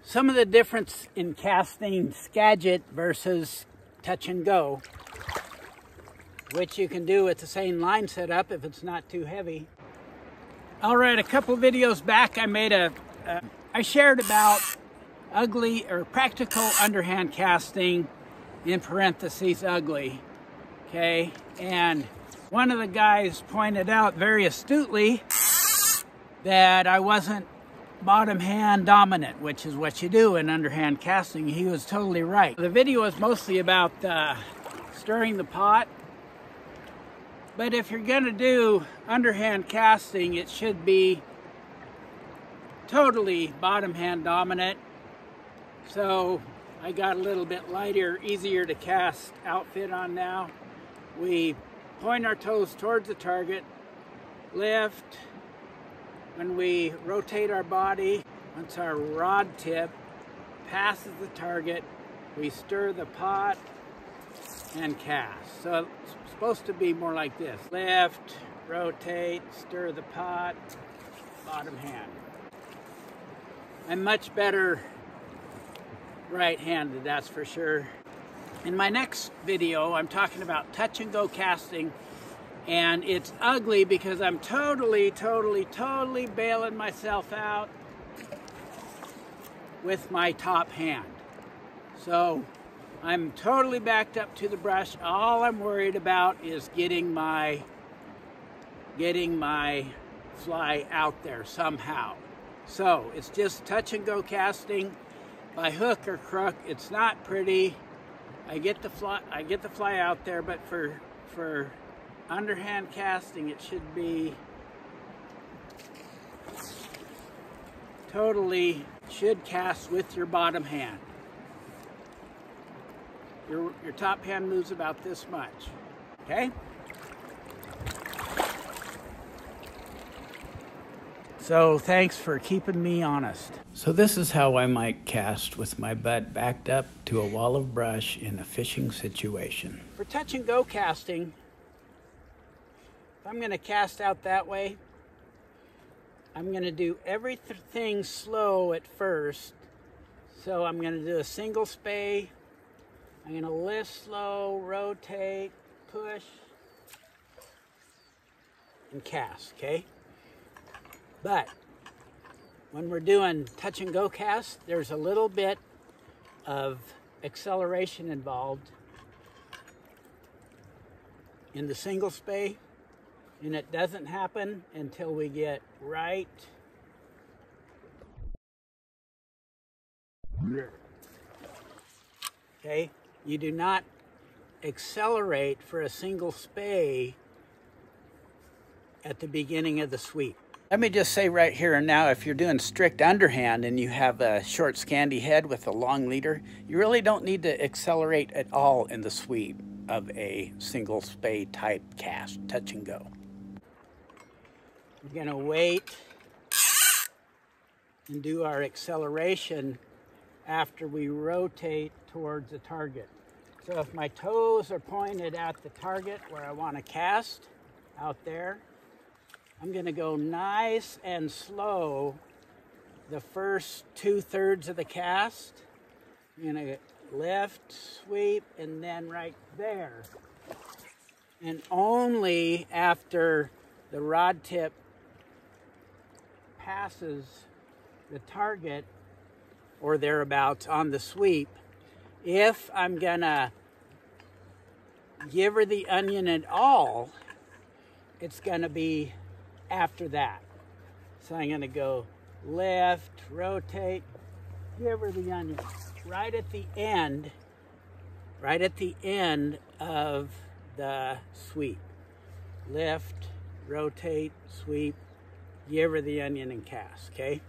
Some of the difference in casting Skagit versus touch and go, which you can do with the same line setup if it's not too heavy. All right, a couple videos back I made I shared about ugly or practical underhand casting, in parentheses ugly, okay? And one of the guys pointed out very astutely that I wasn't bottom hand dominant, which is what you do in underhand casting. He was totally right. The video is mostly about stirring the pot, but if you're gonna do underhand casting, it should be totally bottom hand dominant. So I got a little bit lighter, easier to cast outfit on now. We point our toes towards the target, lift. When we rotate our body, once our rod tip passes the target, we stir the pot and cast. So it's supposed to be more like this. Lift, rotate, stir the pot, bottom hand. I'm much better right-handed, that's for sure. In my next video, I'm talking about touch and go casting, and it's ugly because I'm totally bailing myself out with my top hand. So I'm totally backed up to the brush. All I'm worried about is getting my fly out there somehow. So it's just touch and go casting by hook or crook. It's not pretty. I get the fly out there, but for underhand casting, it should be should cast with your bottom hand. Your top hand moves about this much, okay? So thanks for keeping me honest. So this is how I might cast with my butt backed up to a wall of brush in a fishing situation. For touch and go casting, if I'm going to cast out that way, I'm going to do everything slow at first. So I'm going to do a single spay. I'm going to lift slow, rotate, push, and cast, okay? But when we're doing touch and go cast, there's a little bit of acceleration involved in the single spay. And it doesn't happen until we get right okay. You do not accelerate for a single spay at the beginning of the sweep. Let me just say right here and now, if you're doing strict underhand and you have a short scanty head with a long leader, you really don't need to accelerate at all in the sweep of a single spay type cast, touch and go. We're going to wait and do our acceleration after we rotate towards the target. So if my toes are pointed at the target where I want to cast out there, I'm going to go nice and slow the first 2/3 of the cast. I'm going to lift, sweep, and then right there. And only after the rod tip passes the target or thereabouts on the sweep, if I'm gonna give her the onion at all, it's gonna be after that. So I'm gonna go lift, rotate, give her the onion right at the end of the sweep. Lift, rotate, sweep, give her the onion and cast, okay?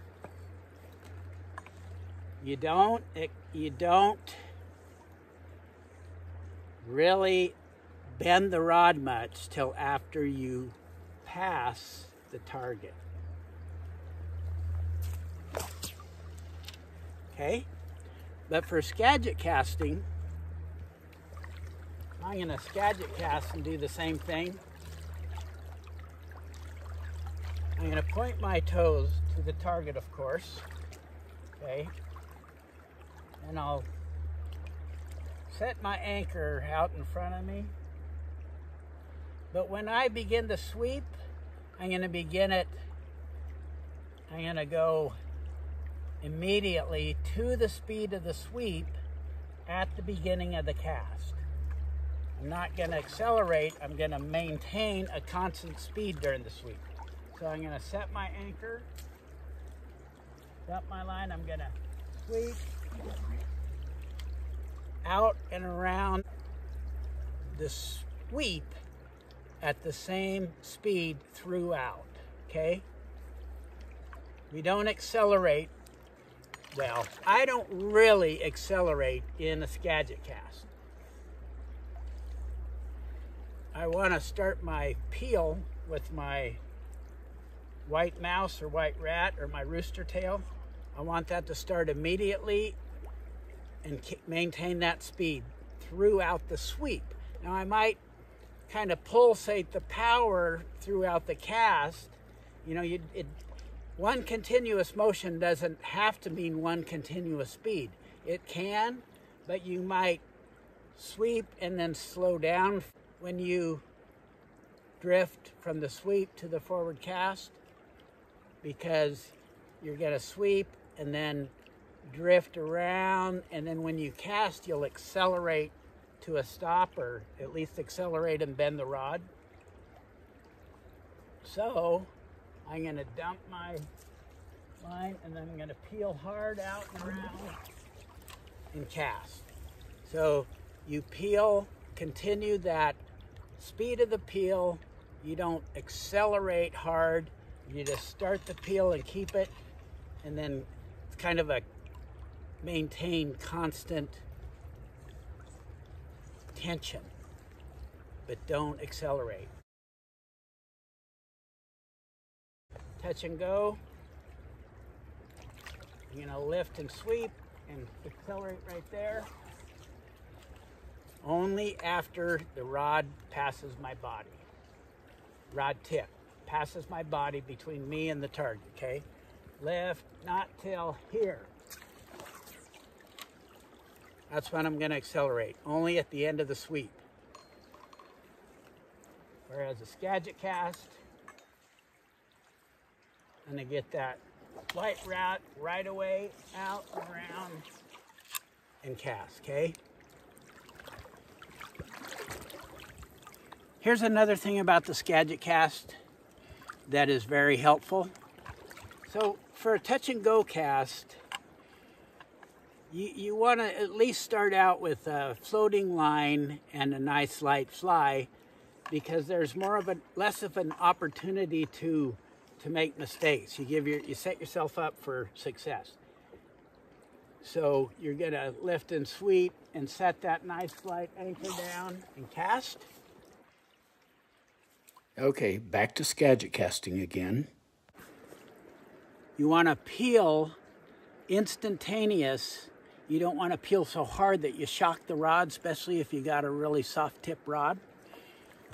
You don't really bend the rod much till after you pass the target. Okay? But for Skagit casting, I'm going to Skagit cast and do the same thing. I'm going to point my toes to the target, of course. Okay? and I'll set my anchor out in front of me. But when I begin to sweep, I'm going to go immediately to the speed of the sweep at the beginning of the cast. I'm not going to accelerate. I'm going to maintain a constant speed during the sweep. So I'm going to set my anchor, dump my line. I'm going to sweep out and around the sweep at the same speed throughout, okay? We don't accelerate. Well, I don't really accelerate in a Skagit cast. I want to start my peel with my white mouse or white rat or my rooster tail. I want that to start immediately and maintain that speed throughout the sweep. Now I might kind of pulsate the power throughout the cast. You know, one continuous motion doesn't have to mean one continuous speed. It can, but you might sweep and then slow down when you drift from the sweep to the forward cast, because you're going to sweep and then drift around, and then when you cast, you'll accelerate to a stop, or at least accelerate and bend the rod. So I'm going to dump my line, and then I'm going to peel hard out and around and cast. So you peel, continue that speed of the peel. You don't accelerate hard. You just start the peel and keep it, and then it's kind of a maintain constant tension, but don't accelerate. Touch and go. You're going to lift and sweep and accelerate right there. Only after the rod passes my body. Rod tip passes my body between me and the target, okay? Lift, not till here. That's when I'm going to accelerate, only at the end of the sweep. Whereas a Skagit cast, I'm going to get that light route right away, out and around, and cast, okay? Here's another thing about the Skagit cast that is very helpful. So for a touch and go cast, you want to at least start out with a floating line and a nice light fly, because there's less of an opportunity to make mistakes. You set yourself up for success. So you're going to lift and sweep and set that nice light anchor down and cast. Okay, back to Skagit casting again. You want to peel instantaneous. You don't want to peel so hard that you shock the rod, especially if you got a really soft tip rod.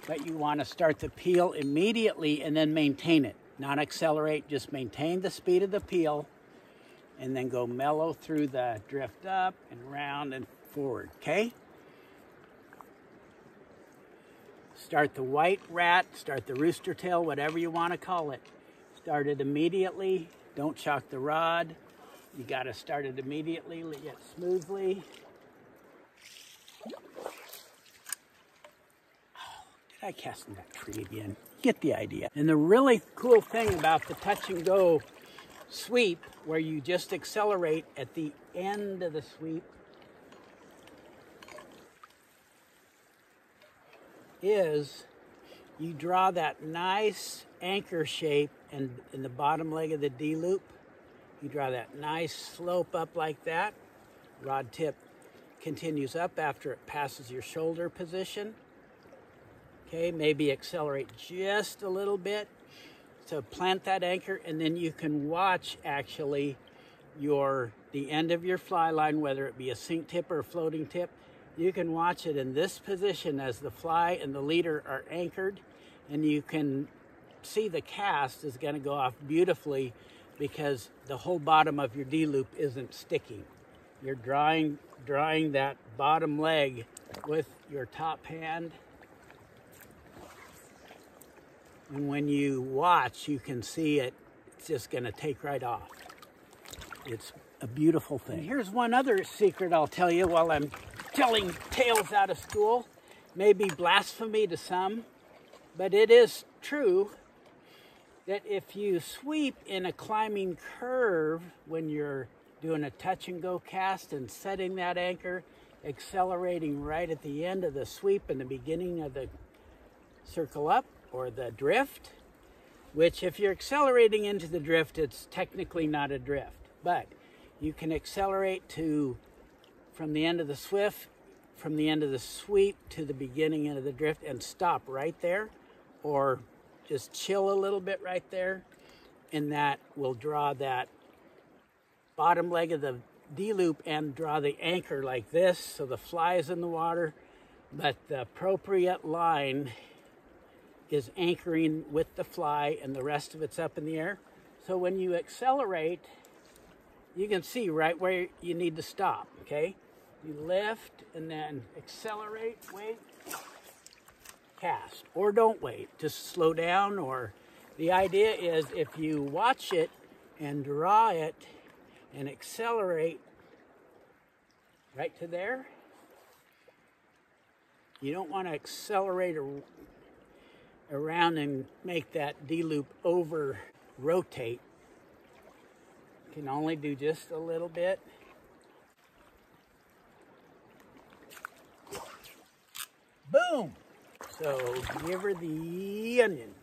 But you want to start the peel immediately and then maintain it. Not accelerate, just maintain the speed of the peel, and then go mellow through the drift up and round and forward, okay? Start the white rat, start the rooster tail, whatever you want to call it. Start it immediately. Don't shock the rod. You got to start it immediately, yet smoothly. Oh, did I cast in that tree again? Get the idea. And the really cool thing about the touch and go sweep, where you just accelerate at the end of the sweep, is you draw that nice anchor shape in the bottom leg of the D loop. You draw that nice slope up like that. Rod tip continues up after it passes your shoulder position. Okay, maybe accelerate just a little bit. So plant that anchor, and then you can watch actually the end of your fly line, whether it be a sink tip or a floating tip. You can watch it in this position as the fly and the leader are anchored, and you can see the cast is going to go off beautifully because the whole bottom of your D loop isn't sticking. You're drawing that bottom leg with your top hand. And when you watch, you can see it's just going to take right off. It's a beautiful thing. And here's one other secret I'll tell you while I'm telling tales out of school. Maybe blasphemy to some, but it is true that if you sweep in a climbing curve when you're doing a touch and go cast and setting that anchor, accelerating right at the end of the sweep and the beginning of the circle up or the drift, which if you're accelerating into the drift, it's technically not a drift, but you can accelerate from the end of the sweep to the beginning of the drift and stop right there, or just chill a little bit right there, and that will draw that bottom leg of the D-loop and draw the anchor like this, so the fly is in the water, but the appropriate line is anchoring with the fly and the rest of it's up in the air. So when you accelerate, you can see right where you need to stop, okay? You lift and then accelerate, wait, cast, or don't wait, just slow down. Or the idea is if you watch it and draw it and accelerate right to there, you don't want to accelerate around and make that D-loop over rotate. You can only do just a little bit. Boom! So give her the onion.